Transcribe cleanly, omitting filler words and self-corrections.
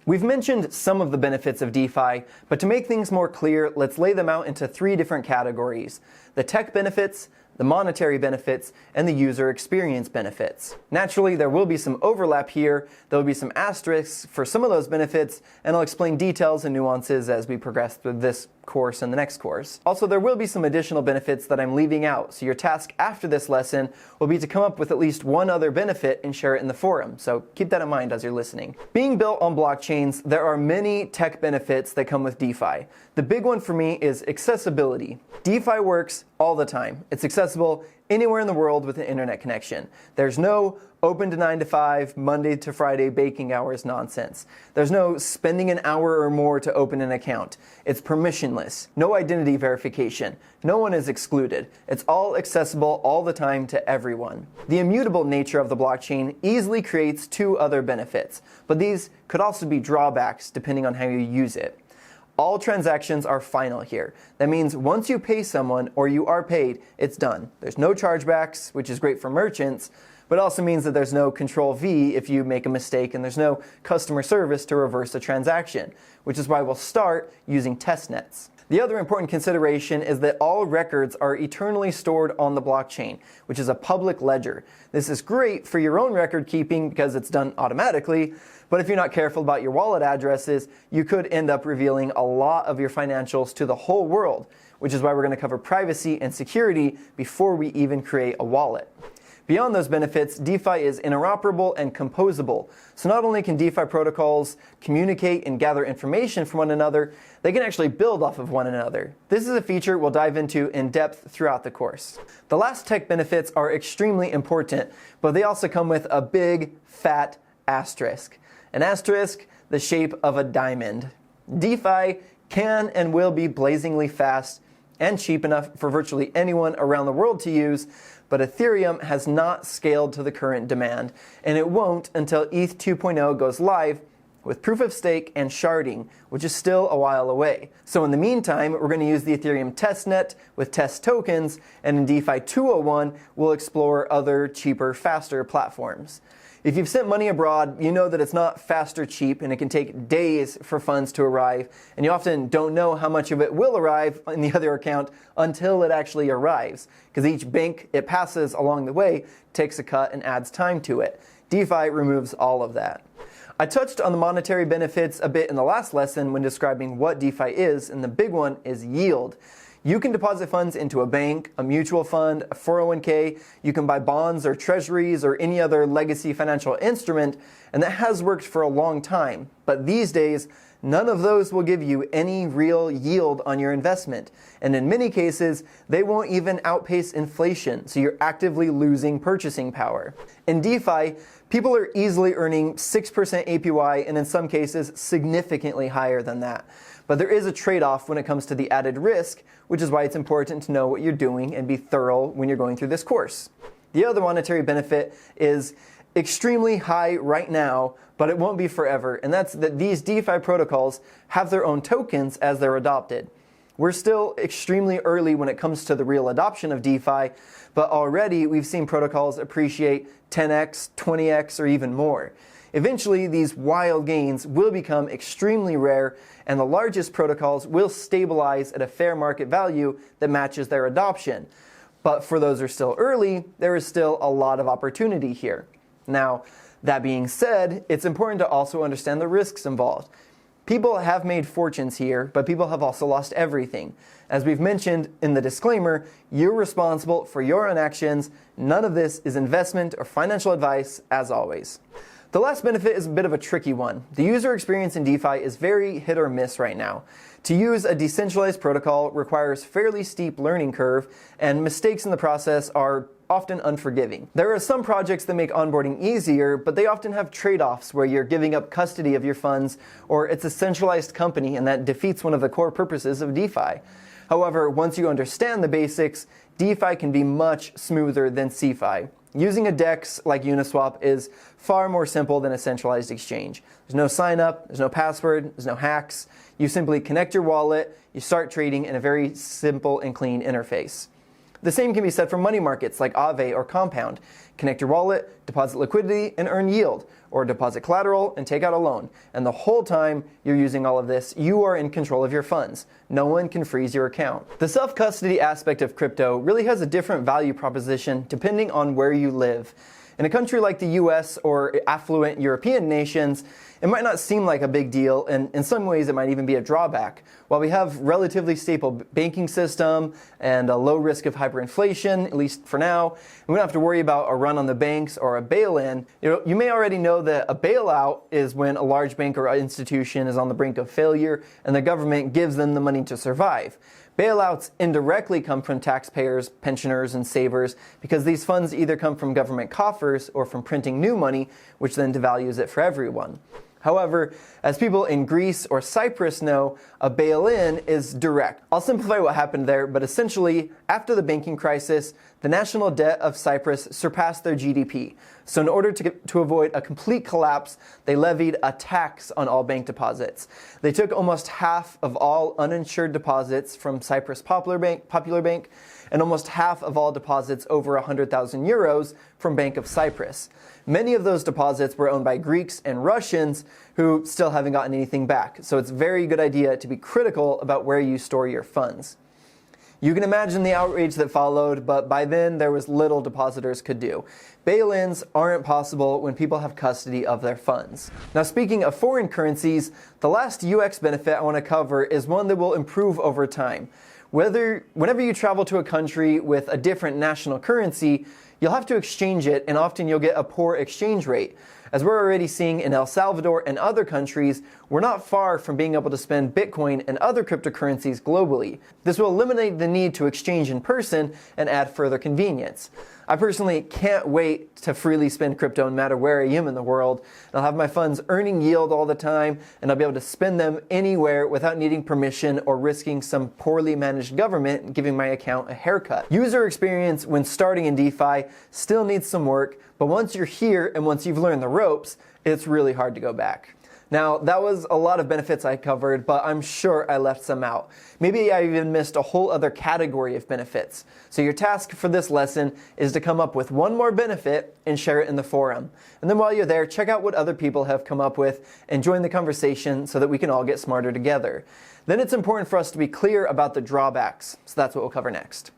We've mentioned some of the benefits of DeFi, but to make things more clear, let's lay them out into three different categories: the tech benefits, the monetary benefits, and the user experience benefits. Naturally, there will be some overlap here. There will be some asterisks for some of those benefits, and I'll explain details and nuances as we progress through this course and the next course. Also, there will be some additional benefits that I'm leaving out, so your task after this lesson will be to come up with at least one other benefit and share it in the forum, so keep that in mind as you're listening. Being built on blockchains, there are many tech benefits that come with DeFi. The big one for me is accessibility. DeFi works all the time. It's accessible anywhere in the world with an internet connection. There's no open to 9 to 5, Monday to Friday baking hours nonsense. There's no spending an hour or more to open an account. It's permissionless, no identity verification. No one is excluded. It's all accessible all the time to everyone. The immutable nature of the blockchain easily creates two other benefits, but these could also be drawbacks depending on how you use it. All transactions are final here. That means once you pay someone or you are paid, it's done. There's no chargebacks, which is great for merchants, but it also means that there's no control V if you make a mistake, and there's no customer service to reverse a transaction, which is why we'll start using testnets. The other important consideration is that all records are eternally stored on the blockchain, which is a public ledger. This is great for your own record keeping because it's done automatically, but if you're not careful about your wallet addresses, you could end up revealing a lot of your financials to the whole world, which is why we're going to cover privacy and security before we even create a wallet. Beyond those benefits, DeFi is interoperable and composable. So not only can DeFi protocols communicate and gather information from one another, they can actually build off of one another. This is a feature we'll dive into in depth throughout the course. The last tech benefits are extremely important, but they also come with a big, fat asterisk. An asterisk the shape of a diamond. DeFi can and will be blazingly fast and cheap enough for virtually anyone around the world to use, but Ethereum has not scaled to the current demand, and it won't until ETH 2.0 goes live with proof of stake and sharding, which is still a while away. So in the meantime, we're going to use the Ethereum testnet with test tokens, and in DeFi 201, we'll explore other cheaper, faster platforms. If you've sent money abroad, you know that it's not fast or cheap, and it can take days for funds to arrive, and you often don't know how much of it will arrive in the other account until it actually arrives, because each bank it passes along the way takes a cut and adds time to it. DeFi removes all of that. I touched on the monetary benefits a bit in the last lesson when describing what DeFi is, and the big one is yield. You can deposit funds into a bank, a mutual fund, a 401k, you can buy bonds or treasuries or any other legacy financial instrument, and that has worked for a long time. But these days, none of those will give you any real yield on your investment. And in many cases, they won't even outpace inflation, so you're actively losing purchasing power. In DeFi, people are easily earning 6% APY, and in some cases, significantly higher than that. But there is a trade-off when it comes to the added risk, which is why it's important to know what you're doing and be thorough when you're going through this course. The other monetary benefit is extremely high right now, but it won't be forever, and that's that these DeFi protocols have their own tokens as they're adopted. We're still extremely early when it comes to the real adoption of DeFi, but already we've seen protocols appreciate 10x, 20x, or even more. Eventually, these wild gains will become extremely rare, and the largest protocols will stabilize at a fair market value that matches their adoption. But for those who are still early, there is still a lot of opportunity here. Now, that being said, it's important to also understand the risks involved. People have made fortunes here, but people have also lost everything. As we've mentioned in the disclaimer, you're responsible for your own actions. None of this is investment or financial advice, as always. The last benefit is a bit of a tricky one. The user experience in DeFi is very hit or miss right now. To use a decentralized protocol requires fairly steep learning curve, and mistakes in the process are often unforgiving. There are some projects that make onboarding easier, but they often have trade-offs where you're giving up custody of your funds, or it's a centralized company, and that defeats one of the core purposes of DeFi. However, once you understand the basics, DeFi can be much smoother than CeFi. Using a DEX like Uniswap is far more simple than a centralized exchange. There's no sign up, there's no password, there's no hacks. You simply connect your wallet, you start trading in a very simple and clean interface. The same can be said for money markets like Aave or Compound. Connect your wallet, deposit liquidity, and earn yield, or deposit collateral and take out a loan. And the whole time you're using all of this, you are in control of your funds. No one can freeze your account. The self-custody aspect of crypto really has a different value proposition depending on where you live. In a country like the US or affluent European nations, it might not seem like a big deal, and in some ways it might even be a drawback. While we have relatively stable banking system and a low risk of hyperinflation, at least for now, and we don't have to worry about a run on the banks or a bail-in. You may already know that a bailout is when a large bank or institution is on the brink of failure and the government gives them the money to survive. Bailouts indirectly come from taxpayers, pensioners, and savers because these funds either come from government coffers or from printing new money, which then devalues it for everyone. However, as people in Greece or Cyprus know, a bail-in is direct. I'll simplify what happened there, but essentially, after the banking crisis, the national debt of Cyprus surpassed their GDP. So in order to avoid a complete collapse, they levied a tax on all bank deposits. They took almost half of all uninsured deposits from Cyprus Popular Bank, and almost half of all deposits over 100,000 euros from Bank of Cyprus. Many of those deposits were owned by Greeks and Russians who still haven't gotten anything back. So it's a very good idea to be critical about where you store your funds. You can imagine the outrage that followed, but by then there was little depositors could do. Bail-ins aren't possible when people have custody of their funds. Now, speaking of foreign currencies, the last UX benefit I want to cover is one that will improve over time. Whenever you travel to a country with a different national currency, you'll have to exchange it, and often you'll get a poor exchange rate. As we're already seeing in El Salvador and other countries, we're not far from being able to spend Bitcoin and other cryptocurrencies globally. This will eliminate the need to exchange in person and add further convenience. I personally can't wait to freely spend crypto no matter where I am in the world. I'll have my funds earning yield all the time, and I'll be able to spend them anywhere without needing permission or risking some poorly managed government giving my account a haircut. User experience when starting in DeFi still needs some work, but once you're here and once you've learned the ropes, it's really hard to go back. Now, that was a lot of benefits I covered, but I'm sure I left some out. Maybe I even missed a whole other category of benefits. So your task for this lesson is to come up with one more benefit and share it in the forum. And then while you're there, check out what other people have come up with and join the conversation so that we can all get smarter together. Then it's important for us to be clear about the drawbacks. So that's what we'll cover next.